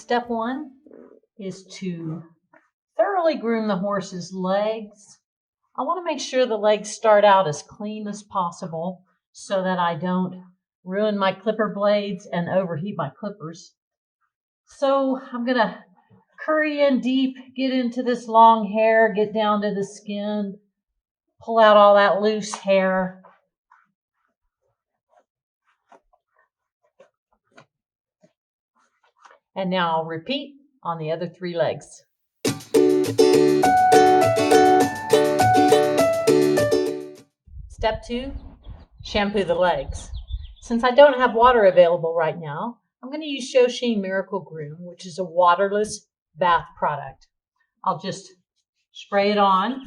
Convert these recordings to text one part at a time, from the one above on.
step one is to thoroughly groom the horse's legs. I want to make sure the legs start out as clean as possible so that I don't ruin my clipper blades and overheat my clippers. So I'm going to curry in deep, get into this long hair, get down to the skin, pull out all that loose hair. And now I'll repeat on the other 3 legs. Step 2, shampoo the legs. Since I don't have water available right now, I'm going to use ShowSheen Miracle Groom, which is a waterless bath product. I'll just spray it on,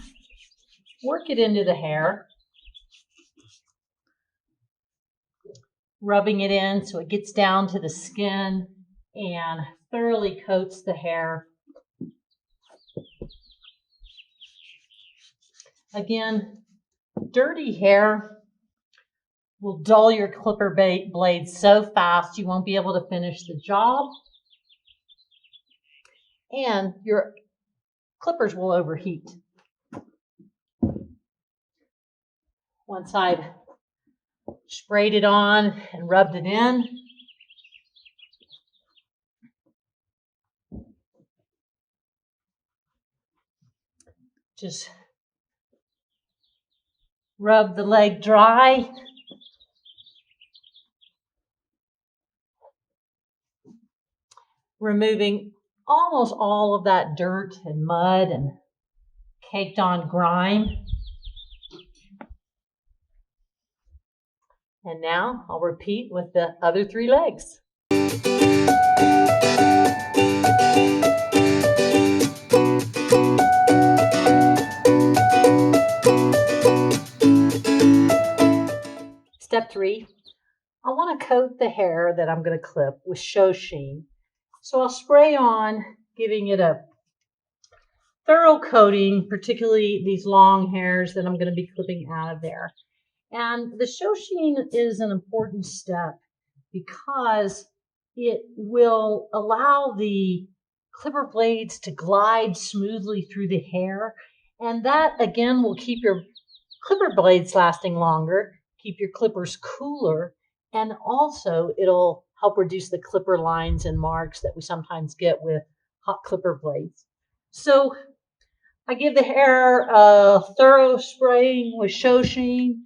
work it into the hair, rubbing it in so it gets down to the skin and thoroughly coats the hair. Again, dirty hair will dull your clipper blades so fast you won't be able to finish the job, and your clippers will overheat. Once I've sprayed it on and rubbed it in, just rub the leg dry. Removing almost all of that dirt and mud and caked on grime. And now I'll repeat with the other 3 legs. Step 3, I want to coat the hair that I'm going to clip with ShowSheen. So I'll spray on, giving it a thorough coating, particularly these long hairs that I'm going to be clipping out of there. And the ShowSheen is an important step because it will allow the clipper blades to glide smoothly through the hair. And that, again, will keep your clipper blades lasting longer, keep your clippers cooler, and also it'll help reduce the clipper lines and marks that we sometimes get with hot clipper blades. So I give the hair a thorough spraying with ShowSheen.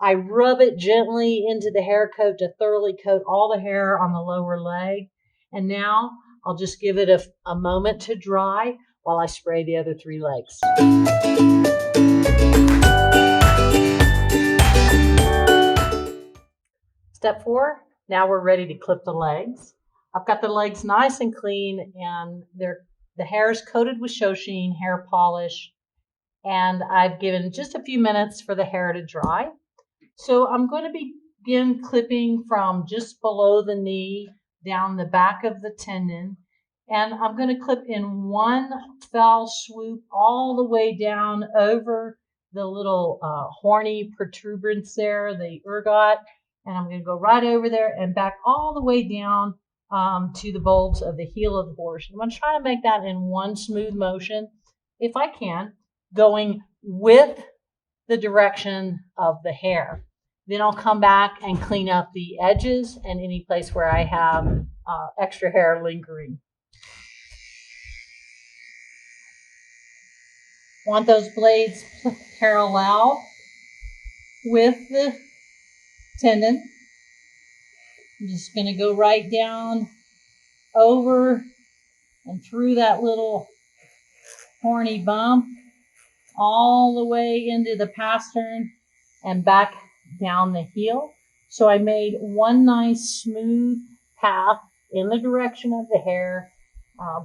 I rub it gently into the hair coat to thoroughly coat all the hair on the lower leg. And now I'll just give it a moment to dry while I spray the other 3 legs. Step 4, now we're ready to clip the legs. I've got the legs nice and clean, and the hair is coated with ShowSheen hair polish, and I've given just a few minutes for the hair to dry. So I'm going to begin clipping from just below the knee down the back of the tendon, and I'm going to clip in one fell swoop all the way down over the little horny protuberance there, the ergot, and I'm going to go right over there and back all the way down to the bulbs of the heel of the horse. I'm going to try to make that in one smooth motion, if I can, going with the direction of the hair. Then I'll come back and clean up the edges and any place where I have extra hair lingering. Want those blades parallel with the tendon. I'm just going to go right down over and through that little horny bump all the way into the pastern and back down the heel. So I made one nice smooth path in the direction of the hair,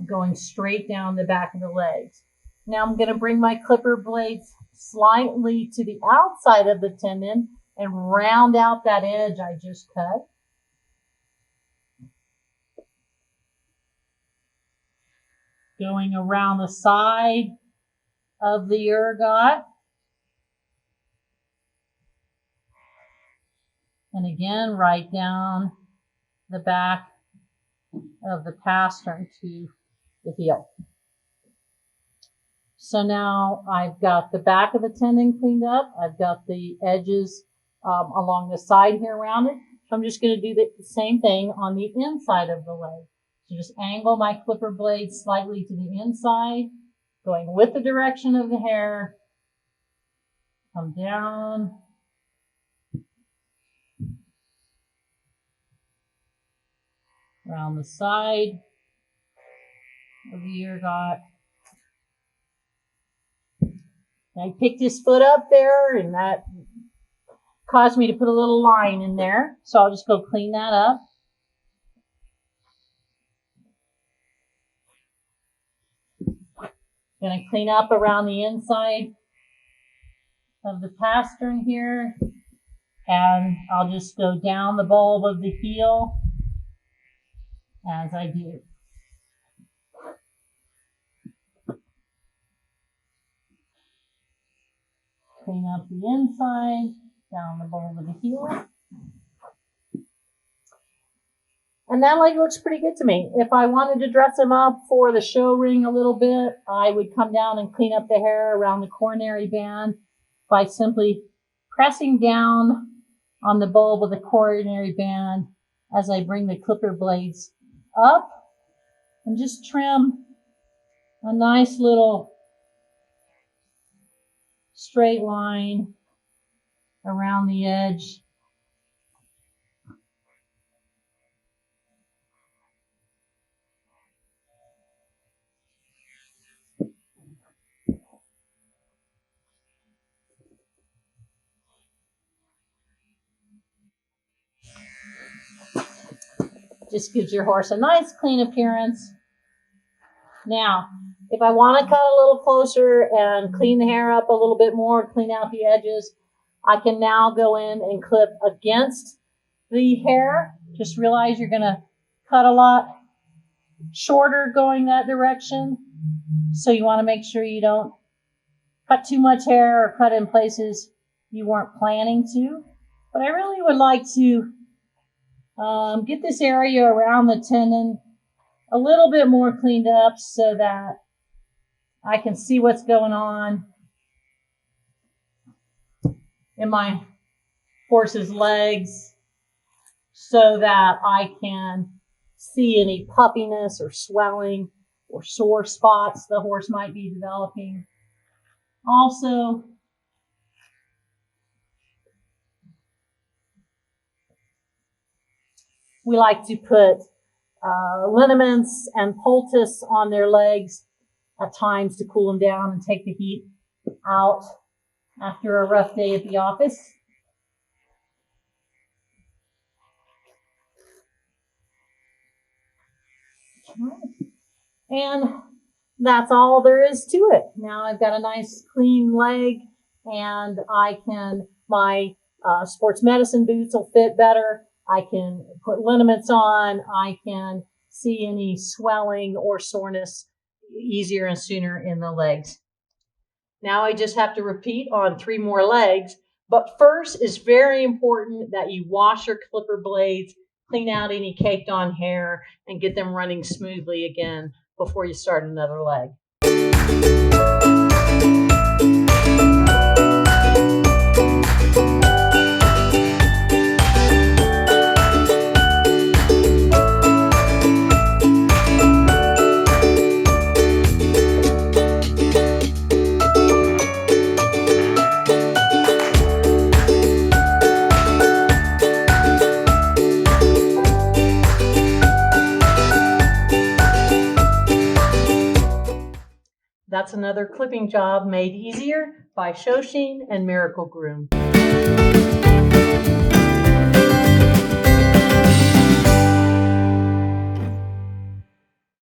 going straight down the back of the legs. Now I'm going to bring my clipper blades slightly to the outside of the tendon and round out that edge I just cut. Going around the side of the ergot. And again, right down the back of the pastern to the heel. So now I've got the back of the tendon cleaned up. I've got the edges along the side here around it. So I'm just going to do the same thing on the inside of the leg. So just angle my clipper blade slightly to the inside, going with the direction of the hair. Come down. Around the side of the ear dot. I picked his foot up there, and that caused me to put a little line in there. So I'll just go clean that up. Gonna clean up around the inside of the pastern here. And I'll just go down the bulb of the heel as I do. Clean up the inside, down the bulb of the heel. And that leg looks pretty good to me. If I wanted to dress him up for the show ring a little bit, I would come down and clean up the hair around the coronary band by simply pressing down on the bulb of the coronary band as I bring the clipper blades up and just trim a nice little straight line around the edge. Just gives your horse a nice clean appearance. Now, if I want to cut a little closer and clean the hair up a little bit more, clean out the edges, I can now go in and clip against the hair. Just realize you're going to cut a lot shorter going that direction. So you want to make sure you don't cut too much hair or cut in places you weren't planning to. But I really would like to get this area around the tendon a little bit more cleaned up so that I can see what's going on in my horse's legs so that I can see any puffiness or swelling or sore spots the horse might be developing. Also, we like to put liniments and poultice on their legs at times to cool them down and take the heat out after a rough day at the office. And that's all there is to it. Now I've got a nice clean leg, and my sports medicine boots will fit better. I can put liniments on. I can see any swelling or soreness easier and sooner in the legs. Now I just have to repeat on 3 more legs. But first, it's very important that you wash your clipper blades, clean out any caked on hair, and get them running smoothly again before you start another leg. That's another clipping job made easier by ShowSheen and Miracle Groom.